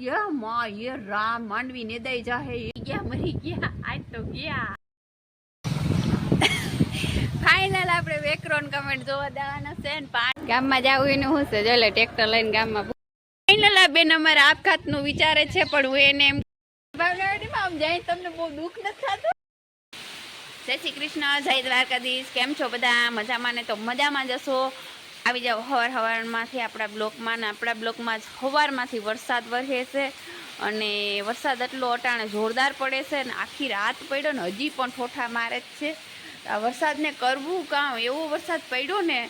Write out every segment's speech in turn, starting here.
ये माँ ये राम માંડવી ને દઈ જાહે ગયા મરી ગયા આજ તો ગયા ફાઇનલ આપણે વેક્રોન કમેન્ટ જોવા દેવાના છે ને ગામમાં જાવું એનું શું છે જો લે ટ્રેક્ટર લઈને ગામમાં ફાઇનલ આ બેન અમારે આપઘાતનું વિચારે છે પણ હું એને એમ આમ જાય તમને બહુ દુઃખ નથી થતું. જય શ્રી કૃષ્ણ, જય દ્વારકાધીશ. કેમ છો બધા? મજામાં ને? તો મજામાં જશો. આવી જાઓ હવારમાંથી આપણા બ્લોકમાં ને આપણા બ્લોકમાં જ સવારમાંથી વરસાદ વરસે છે અને વરસાદ એટલો અટાણે જોરદાર પડે છે ને આખી રાત પડ્યો ને હજી પણ ઠોઠા મારે જ છે. આ વરસાદને કરવું કામ એવો વરસાદ પડ્યો ને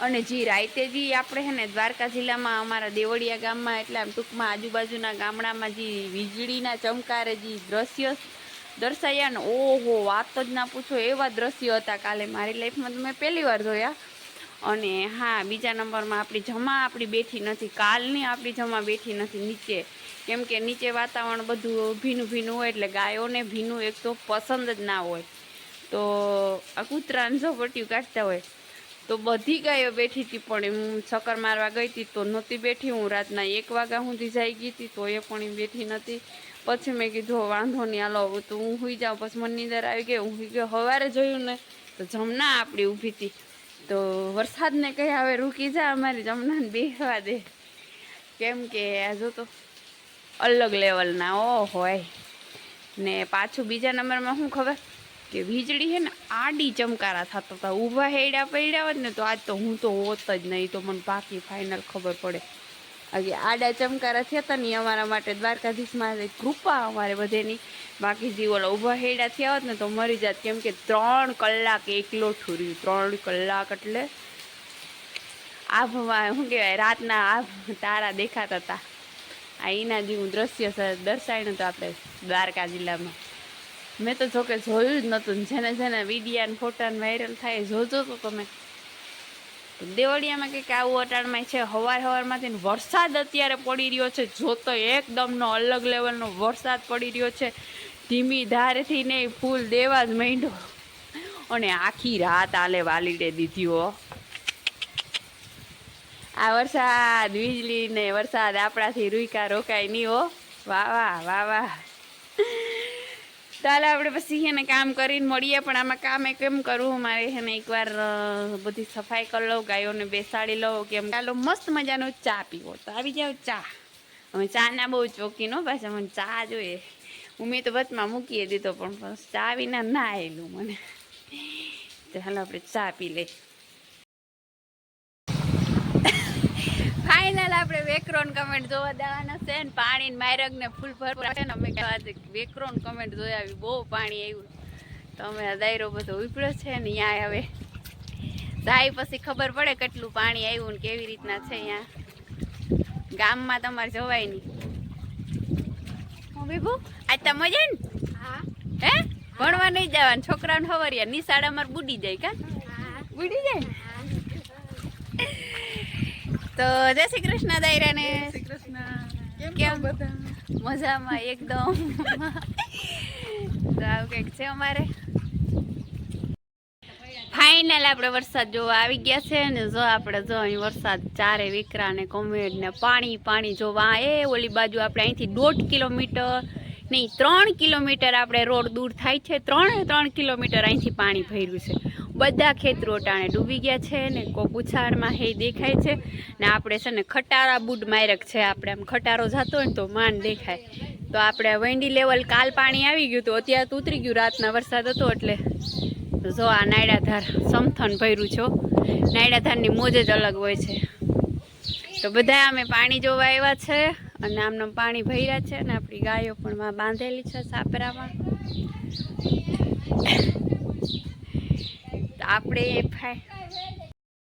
અને જી રાતે જી આપણે છે ને દ્વારકા જિલ્લામાં અમારા દેવળિયા ગામમાં એટલે આમ ટૂંકમાં આજુબાજુના ગામડામાં જે વીજળીના ચમકારે જે દ્રશ્ય દર્શાયા ને ઓહો વાત જ ના પૂછો એવા દ્રશ્યો હતા કાલે મારી લાઈફમાં તો મેં પહેલી વાર જોયા. અને હા બીજા નંબરમાં આપણી બેઠી નથી કાલની આપણી જમા બેઠી નથી નીચે કેમ કે નીચે વાતાવરણ બધું ભીનું ભીનું હોય એટલે ગાયોને ભીનું એક તો પસંદ જ ના હોય તો આ કૂતરાને જો પટ્યું કાઢતા હોય તો બધી ગાયો બેઠી હતી પણ હું ચક્કર મારવા ગઈ હતી તો નહોતી બેઠી. હું રાતના 1 વાગ્યા સુધી જઈ ગઈ હતી તો એ પણ બેઠી નથી. પછી મેં કીધું વાંધો નહીં હાલો તો હું સુઈ જાઉં. પછી મને નીંદર આવી ગઈ હું સુઈ ગયો. સવારે જોયું ને તો જમના આપણી ઊભી હતી તો વરસાદને કહે હવે રૂકી જા અમારી જમનાને બેસવા દે કેમ કે આ જો તો અલગ લેવલના ઓ હોય ને પાછું બીજા નંબરમાં શું ખબર કે વીજળી છે ને આડી ચમકારા થતા હતા. ઊભા હેડા પડ્યા હોત ને તો આજ તો હું તો હોત જ નહીં તો મને બાકી ફાઇનલ ખબર પડે. આજે આડા ચમકારા થયા હતા ને અમારા માટે દ્વારકાધીશમાં કૃપા અમારે બધેની. બાકી જે ઓલા ઊભા હેડા થયા હોત ને તો મરી જાત કેમ કે 3 કલાક એકલો ઠુર્યું. 3 કલાક એટલે આભમાં શું કહેવાય રાતના આભ તારા દેખાતા હતા. આ એના જેવું દ્રશ્ય દર્શાવ્યું તો આપણે દ્વારકા જિલ્લામાં. મેં તો જોકે જોયું જ નહોતું. જેને વિડીયા ને ફોટા વાયરલ થાય જોજો તો તમે. દેવળિયામાં કંઈક આવું અટાણમાં છે. સવારમાંથી વરસાદ અત્યારે પડી રહ્યો છે જોતો એકદમનો અલગ લેવલનો વરસાદ પડી રહ્યો છે. ધીમી ધારેથી નહીં ફૂલ દેવા જ માંડ્યો અને આખી રાત આલે વાલીડે દીધી હો. આ વરસાદ વીજળી ને વરસાદ આપણાથી રૂઈકા રોકાય નહીં હો. વાહ વાહ વાહ વાહ. ચાલો આપણે પછી એને કામ કરીને મળીએ. પણ આમાં કામ કેમ કરવું મારે છે ને એકવાર બધી સફાઈ કરી લઉં ગાયોને બેસાડી લઉં કેમ ચાલો મસ્ત મજાનો ચા પીવો તો આવી જાવ ચા. અમે ચાના બહુ ચોકીનો પાછા મને ચા જોઈએ. મેં તો વચમાં મૂકી દીધો પણ ચા વિના ના આવેલું મને. ચાલો આપણે ચા પી લઈએ. ફાઇનલ આપણે વેક્રોન કમેન્ટ જોવા દેવાના છે ને પાણી માયરગ ને ફૂલ ભરપૂર છે ને અમે આજે વેક્રોન કમેન્ટ જોઈ આવી બહુ પાણી આવ્યું તો અમે દાયરો બધો ઉપડ્યો છે ને અહીંયા હવે જાય પછી ખબર પડે કેટલું પાણી આવ્યું ને કેવી રીતના છે. અહીંયા ગામમાં તમારે જવાય નહીં. હું બીબુ આજ તો મજા ને હે ભણવા નહીં જવાનું છોકરાને ખબરિયા નિશાળ અમારે બુડી જાય કા બુડી જાય. તો જય શ્રી કૃષ્ણ દાયરાને. કેમ બધા મજામાં એકદમ. તો આવું કંઈક છે અમારે. ફાઇનલ આપણે વરસાદ જોવા આવી ગયા છે ને જો આપણે જો અહીં વરસાદ ચારે વિકરા ને કોમેડ ને પાણી પાણી જોવા. એ ઓલી બાજુ આપણે અહીંથી 1.5 કિલોમીટર નહીં 3 કિલોમીટર આપણે રોડ દૂર થાય છે. 3 કિલોમીટર અહીંથી પાણી ભર્યું છે. બધા ખેતરો ટાણે ડૂબી ગયા છે ને કોઈ ઉછાળમાં હે દેખાય છે ને આપણે છે ને ખટારા બુડ માયરક છે. આપણે આમ ખટારો જતો હોય ને તો માંડ દેખાય. તો આપણે વેંડી લેવલ કાલ પાણી આવી ગયું તો અત્યારે તો ઉતરી ગયું. રાતના વરસાદ હતો એટલે જો આ નાયડાધાર સમથન ભર્યું છો. નાયડાધારની મોજ જ અલગ હોય છે. તો બધા અમે પાણી જોવા આવ્યા છે અને આમને પાણી ભર્યા છે ને આપણી ગાયો પણ બાંધેલી છે સાપરામાં. આપણે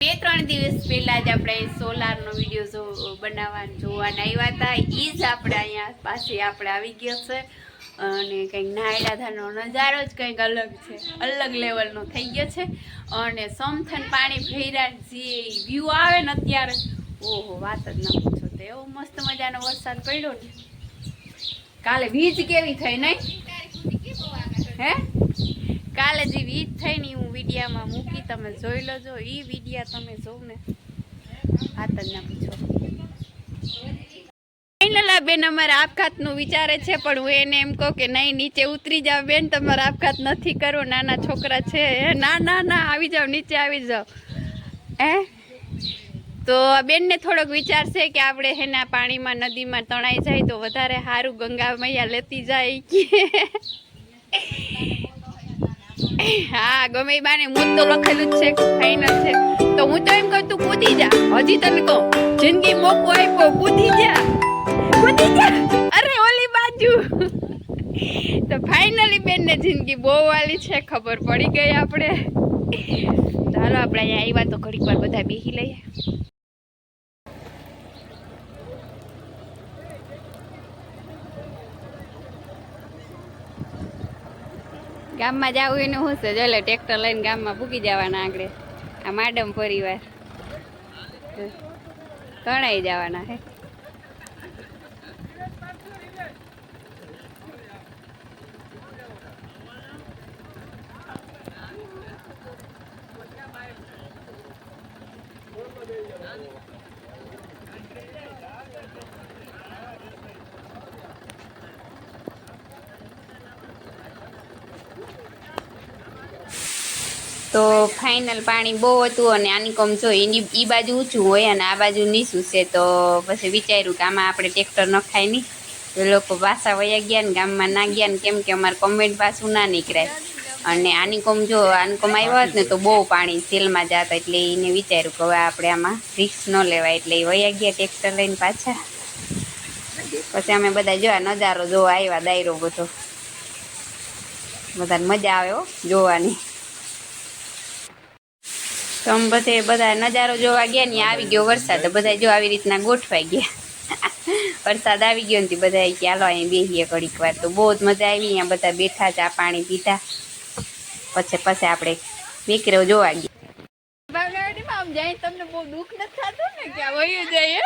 2-3 દિવસ પહેલા જ આપણે સોલારનો વિડીયો બનાવવાનું જોવાના આવ્યા હતા. એ જ આપણે અહીંયા પાસે આપણે આવી ગયો છે અને કંઈક નાયડાધારનો નજારો જ કંઈક અલગ છે. અલગ લેવલનો થઈ ગયો છે અને સમથન પાણી ભર્યા જે વ્યૂ આવે ને અત્યારે ઓહો વાત જ ના પૂછો. તો એવો મસ્ત મજાનો વરસાદ પડ્યો ને. કાલે વીજ કેવી થઈ નહીં હે કાલે જે વીજ થઈ ને હું વિડીયામાં મૂકી તમે જોઈ લેજો. એ વિડીયા તમે જોઉં ને વાત જ ના પૂછો. ફાઇનલ આ બેન અમારા આપઘાતનું વિચારે છે, પણ હું એને એમ કહું કે નહીં નીચે ઉતરી જાવ બેન, તમારો આપઘાત નથી કરવો, નાના છોકરા છે. ના ના ના, આવી જાવ, નીચે આવી જાવ. તો બેનને થોડોક વિચાર છે કે આપણે એના પાણીમાં નદીમાં તણાઈ જાય તો વધારે સારું, ગંગા મૈયા લેતી જાય કે હા ગમે બાને મોત તો લખેલું જ છે, ફાઇનલ છે. તો હું તો એમ કહું તું કૂદી જા, હજી તને કહું જિંદગી મોકો આપ્યો, કૂદી જા, કૂદી જા. અરે ઓલી બાજુ. તો ફાઇનલી બેનને જિંદગી બહુ વાલી છે, ખબર પડી ગઈ આપણે. ચાલો આપણે અહીંયા આવ્યા તો ઘડીક વાર બધા બેસી લઈએ. ગામમાં જવું એનું શું છે, ચાલો ટ્રેક્ટર લઈને ગામમાં પૂકી જવાના. આગળ આ માડમ પરિવાર તણાઈ જવાના હે. તો ફાઇનલ પાણી બહુ હતું અને આની કોમ જો એ બાજુ ઊંચું હોય અને આ બાજુ નીચું છે. તો પછી વિચાર્યું કે આમાં આપણે ટ્રેક્ટર નખાય નહીં. તો લોકો પાછા વયા ગયા ને ગામમાં ના ગયા ને, કેમ કે અમારે કમેન્ટ પાછું ના નીકળાય. અને આની કોમ જો આની કોમ આવ્યો હોત ને તો બહુ પાણી સેલમાં જતા, એટલે એને વિચાર્યું કે હવે આપણે આમાં રિસ્ક ન લેવાય, એટલે એ વયા ગયા ટ્રેક્ટર લઈને પાછા. પછી અમે બધા જોવા નજારો જોવા આવ્યા, દાયરો બધો, બધાને મજા આવે જોવાની. તો અમે બધે બધા નજારો જોવા ગયા ને આવી ગયો વરસાદ, બધા જો આવી રીતના ગોઠવાઈ ગયા. વરસાદ આવી ગયો ને બધા કે હાલો અહીંયા બેસીએ ઘડીક વાર. તો બહુ જ મજા આવી, અહીંયા બધા બેઠા, ચા પાણી પીધા. પછી આપણે વેકરો જોવા ગયા. આમ જાય તમને બહુ દુઃખ નથી થતું ને કે વયું જાય,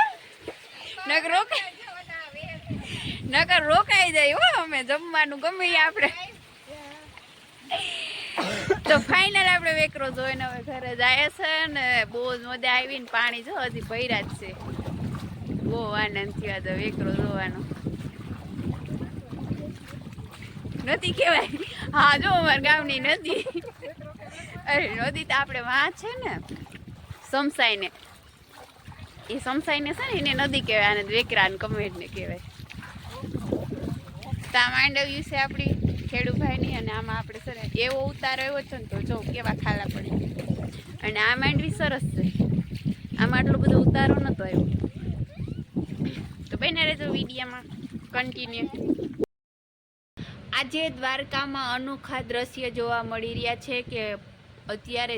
નકર રોકાઈ જાય હો. અમે જમવાનું ગમે આપણે. તો ફાઇનલ આપણે વેકરો જોઈને હવે ઘરે જાય છે ને બહુ જ મજા આવી ને. પાણી જો હજી ભર્યા જ છે, બહુ આનંદ થયો તો વેકરો જોવાનો. નદી કહેવાય, હા જો અમારા ગામની નદી. અરે નદી તો આપણે વાં છે ને સમસાઈને, એ સમસાઈને છે ને એને નદી કહેવાય, અને વેકરા ને કમેટ ને કહેવાય. તા માંડવ્યું છે આપણી ખેડૂભાઈની, અને આમાં આપણે છે ને એવો ઉતારો આવ્યો છે ને તો જો કેવા ખાલા પડી. અને આ માંડવી સરસ છે, આમાં આટલો બધો ઉતારો નતો આવ્યો. તો બને રહેજો વિડીયોમાં કન્ટિન્યુ. આજે દ્વારકામાં અનોખા દ્રશ્ય જોવા મળી રહ્યા છે કે અત્યારે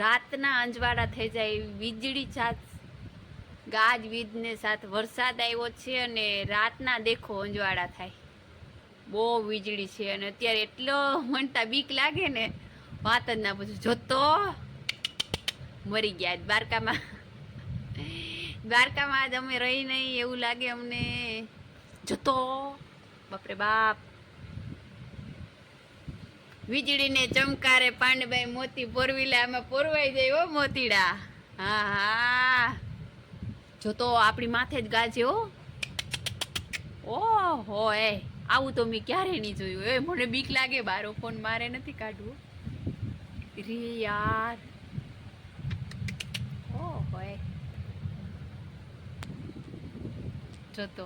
રાતના અંજવાળા થઈ જાય, વીજળી સાથ ગાજવીજને સાથે વરસાદ આવ્યો છે અને રાતના દેખો અંજવાળા થાય, બહુ વીજળી છે. અને અત્યારે એટલો મનતા બીક લાગે ને વાત જ ના પૂછું. જોતો મરી ગયા દ્વારકામાં. દ્વારકામાં આજ અમે રહી નહીં એવું લાગે અમને. જોતો બાપરે બાપ, વીજળીને ચમકારે પાંડભાઈ મોતી પોરવીલા, આમાં પોરવાઈ જાય હો મોતીડા. હા હા જોતો આપણી માથે જ ગાજે હો. ઓહો એ આવું તો મેં ક્યારે નહીં જોયું. એ મને બીક લાગે, બારો ફોન મારે નથી કાઢવું રે યાર. ઓહો એ જોતો,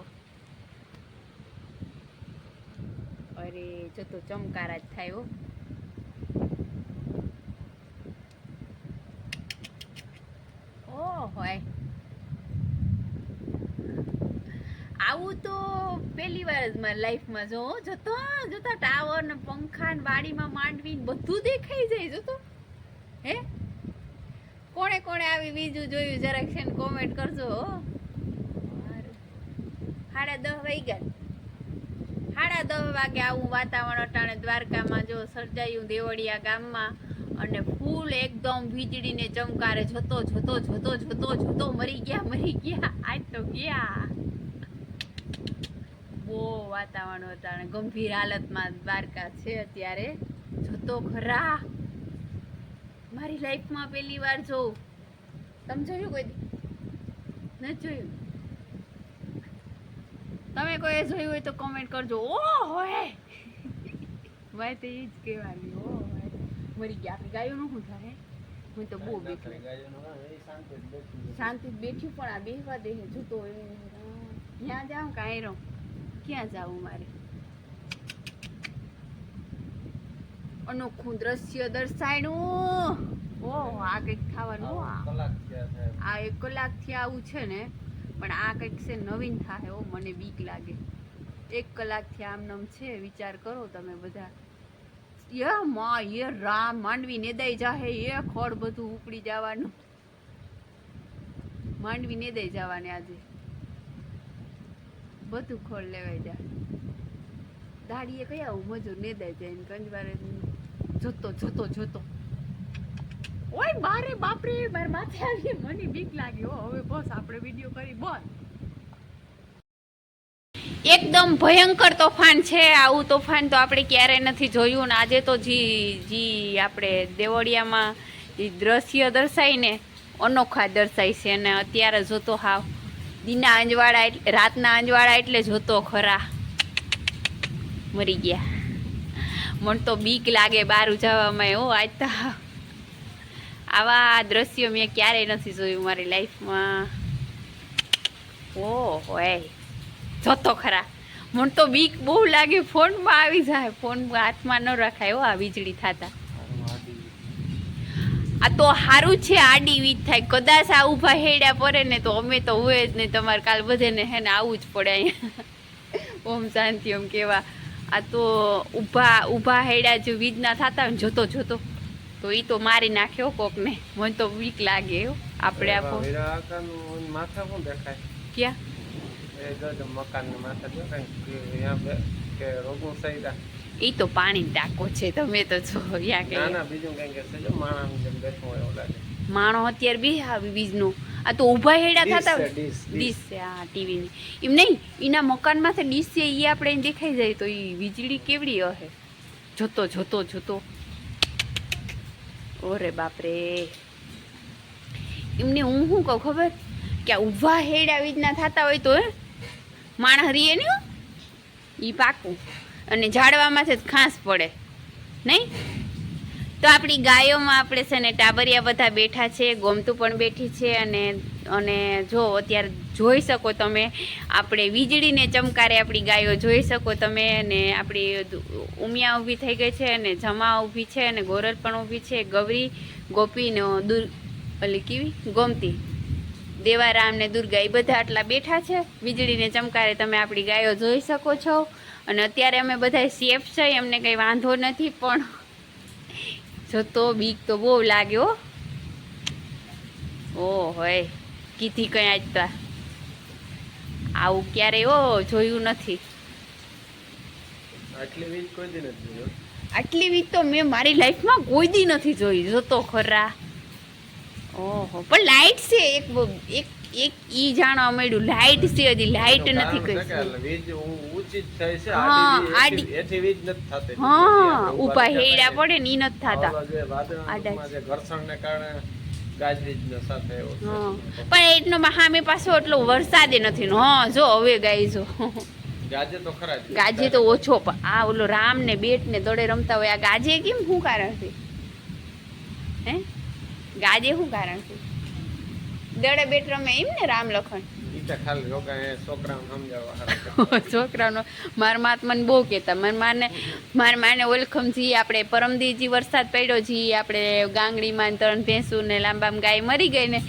અરે જોતો ચમકારા જ થાય હો. ઓહો આવું તો પહેલી વાર જ મારી લાઈફમાં જો જોતા જોતા ટાવર ને પંખા ને વાડીમાં માંડવી ને બધું દેખાઈ જાય. જોતો હે કોણે કોણે આવી બીજું જોયું જરાક છે ને કોમેન્ટ કરજો. 10:30 વાગ્યા, 10:30 વાગે આવું વાતાવરણ અટાણે દ્વારકામાં જો સર્જાયું દેવળિયા ગામમાં. અને ફૂલ એકદમ વીજળીને ચમકારે. જોતો જોતો જોતો જોતો જોતો મરી ગયા આજ તો ગયા. બહુ વાતાવરણ અટાણે ગંભીર હાલતમાં દ્વારકા છે અત્યારે. જોતો ખરા, મારી લાઈફમાં પહેલી વાર જોઉં. તમે જોયું કોઈ નથી જોયું? તમે કોઈ જોયું હોય તો કોમેન્ટ કરજો. ઓ હોય ભાઈ તો એ જ કહેવાની. ઓ હોય મરી ગયા આપણી ગાયોનું શું થાય? હું તો બહુ બેઠી શાંતિ બેઠી પણ આ બેહવા દે જૂતો ત્યાં જાઉં કાંઈ રહું ક્યાં જાવું મારે? અનોખું દ્રશ્ય દર્શાયણું. ઓહ આ કંઈક થવાનું. આ 1 કલાકથી આવું છે ને, પણ આ કંઈક છે નવીન થાય. ઓ મને બીક લાગે. 1 કલાકથી આમ નામ છે. વિચાર કરો તમે બધા. રામ માંડવી નેદાઈ જાહે. એ ખોળ બધું ઉપડી જવાનું. માંડવી નેદાઈ જવાની આજે. બધું ખોળ લેવાઈ જાય. દાડીએ કયા મજૂર નેદાઈ જાય ને કંજવારે જોતો ઓય બારે બાપરે માર માથે આવી. મને બીક લાગી. હવે બસ આપણે વિડિયો કરી બંધ. એકદમ ભયંકર તોફાન છે. આવું તોફાન તો આપણે ક્યારેય નથી જોયું ને આજે તો જી આપણે દેવળિયામાં જે દ્રશ્ય દર્શાય ને અનોખા દર્શાય છે. અને અત્યારે જોતો હાવ દીના અંજવાળા રાતના અંજવાળા એટલે જોતો ખરા મરી ગયા. મને તો બીક લાગે બહાર જવામાં. આજ તો આવા દ્રશ્યો મેં ક્યારેય નથી જોયું મારી લાઈફમાં. હોય જોતો ખરા. મને તો બીક બહુ લાગે. ફોનમાં આવી જાય. ફોન હાથમાં ન રખાય. આ વીજળી થતા આ તો સારું છે. આડી વીજ થાય. કદાચ આ ઊભા હેડ્યા પડે ને તો અમે તો હોય જ નહીં. તમારે કાલ બધે ને હે ને આવવું જ પડે અહીંયા. ઓમ શાંતિ ઓમ કેવા. આ તો ઊભા હેડ્યા જો વીજ ના થતા હોય ને જોતો તો એ તો મારી નાખ્યો કોકને. મને તો બીક લાગે. આપણે આપો ક્યાં એ તો પાણી ટાંકો છે. તમે તો છો માણો અત્યારે બી આવી બીજનું. આ તો ઊભા હેડા થતા ડીશ છે. હા ટીવીની એમ નહીં. એના મકાનમાંથી ડીશ છે એ આપણે દેખાઈ જાય તો એ વીજળી કેવડી હશે. જોતો ઓરે બાપરે. એમને હું શું કહું ખબર કે ઊભા હેડા વીજના થતા હોય તો માણસ રીએ ને એ પાકું. અને ઝાડવામાંથી જ ખાસ પડે નહીં. તો આપણી ગાયોમાં આપણે છે ને ટાબરિયા બધા બેઠા છે. ગોમતું પણ બેઠી છે. અને જો અત્યારે જોઈ શકો તમે આપણે વીજળીને ચમકારે આપણી ગાયો જોઈ શકો તમે. અને આપણી ઉમિયા ઊભી થઈ ગઈ છે. અને જમા ઊભી છે. અને ગોરલ પણ ઊભી છે. ગૌરી ગોપીને ઓલી કેવી ગોમતી દેવારામ ને દુર્ગા એ બધા આટલા બેઠા છે. વીજળીને ચમકારે તમે આપણી ગાયો જોઈ શકો છો. અને અત્યારે અમે બધા સેફ છે. એમને કંઈ વાંધો નથી. પણ જોતો બીક તો બહુ લાગ્યો. હોય કીધી કઈ આજ તો આવું ક્યારેય જોયું નથી. આટલી વીજ તો મેં મારી લાઈફમાં કોઈ દી નથી જોઈ. જોતો ખરા. પણ લાઈટ છે એક ઈ જાણવા મળ્યું. લાઈટ છે હજી લાઈટ નથી કરી. ઉભા હેડા પડે ને ઈ નથી થતા. પણ એટલો સામે પાછો એટલો વરસાદે નથી. જો હવે ગાય જો ગાજે તો ઓછો. પણ આ ઓલો રામ ને બેટ ને દોડે રમતા હોય. આ ગાજે કેમ શું કારણ છે? હે ગાજે શું કારણ છે? દડે બેટ રમે એમ ને રામ લખન છોકરાનો. મારા માત મને બહુ કહેતા. મારા માને ઓલખમજી આપણે પરમદીજી વરસાદ પડ્યો જી આપણે ગાંગડીમાં 3 ભેંસું ને લાંબામ ગાય મરી ગઈ ને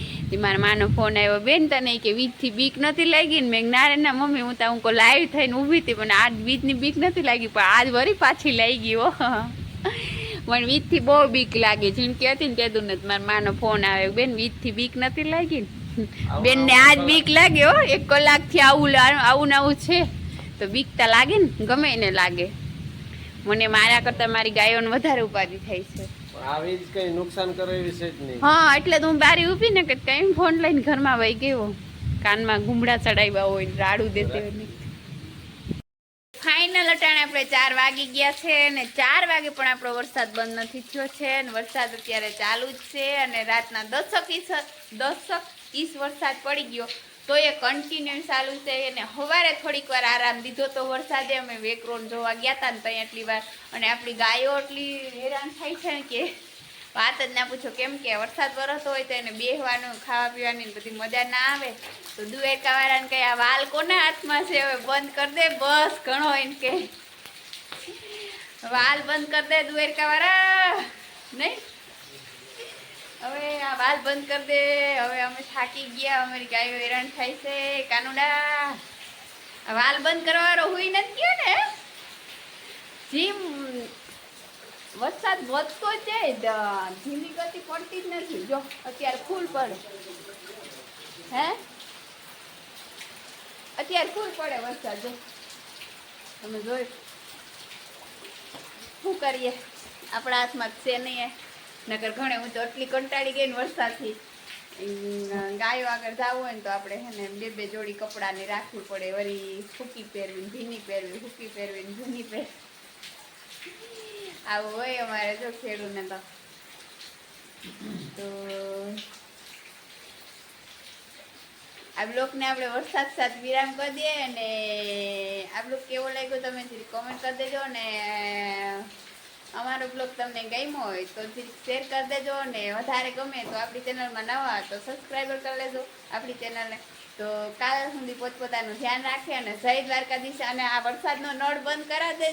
મારા માનો ફોન આવ્યો. બેન તને કે વીજથી બીક નથી લાગી ને? મેં ના મમ્મી હું તો લાઈવ થઈને ઊભી હતી પણ આજ વીજની બીક નથી લાગી. પણ આજ વળી પાછી લાગી. મને વીજથી બહુ બીક લાગે. ઝીણકી હતી ને કીધું ને મારા માનો ફોન આવ્યો. બેન વીજથી બીક નથી લાગી ને? બેન ને આજ બીક લાગે. 1 કલાકથી આવું ને આવું છે તો બીક તો લાગે ને. ગમે એને લાગે. મને મારા કરતા મારી ગાયોને વધારે ઉપાધિ થાય છે. હા એટલે તો હું બારી ઊભી ને કે કઈ ફોન લઈને ઘરમાં વહી ગયો. કાનમાં ઘૂમડા ચડાવ્યા હોય રાડું દેતી હોય. ફાઇનલ અટાણે આપણે 4 વાગી ગયા છે. અને 4 વાગે પણ આપણો વરસાદ બંધ નથી થયો છે. અને વરસાદ અત્યારે ચાલુ જ છે. અને રાતના 10 ઇંચ વરસાદ પડી ગયો. તો એ કન્ટિન્યુ ચાલુ છે. અને સવારે થોડીક વાર આરામ દીધો તો વરસાદે અમે વેકરોન જોવા ગયા હતા ને ત્યાં એટલી વાર. અને આપણી ગાયો એટલી હેરાન થાય છે ને કે વાત જ ના પૂછો. કેમ કે વરસાદ વરસતો હોય તો એને બેહવાનું, ખાવા પીવાની બધી મજા ના આવે. તો દુવેકા વાળાને કઈ આ વાલ કોના હાથમાં છે, હવે બંધ કરી દે બસ ઘણો એને કે વાલ બંધ કરી દે દુવેકા વાળા નહીં. હવે આ વાલ બંધ કરી દે. હવે અમે થાકી ગયા, અમારી ગાયો હેરાન થાય છે. કાનુડા વાલ બંધ કરવા વાળો હુઈ નથી ગયો ને. જીમ વરસાદ વધતો જ જાય, ધીમી ગતિ પડતી જ નથી. જો અત્યારે ફૂલ પડે, હે અત્યારે ફૂલ પડે વરસાદ. જો તમે જોઈ શું કરીએ, આપણા હાથમાં છે નહીં. નકર ઘણે હું તો એટલી કંટાળી ગઈ ને વરસાદથી. ગાયો આગળ જવું હોય ને તો આપણે હે ને બે બે જોડી કપડાની રાખવી પડે. વળી સૂકી પહેરવી, ભીની પહેરવી, સૂકી પહેરવી, ભીની પહેરવી. આવું હોય અમારે જો ખેડૂને તો આ બ્લોગને આપણે વરસાદ સાથે વિરામ કરી દઈએ. અને આ બ્લોગ કેવો લાગ્યો તમે જરી કોમેન્ટ કરી દેજો. ને અમારો બ્લોગ તમને ગમ્યો હોય તો જરી શેર કરી દેજો. ને વધારે ગમે તો આપણી ચેનલમાં નવા તો સબસ્ક્રાઈબર કરી લેજો આપણી ચેનલને. તો કાલ સુધી પોતપોતાનું ધ્યાન રાખે અને જય દ્વારકાધીશ. અને આ વરસાદનો નળ બંધ કરાવી દેજો.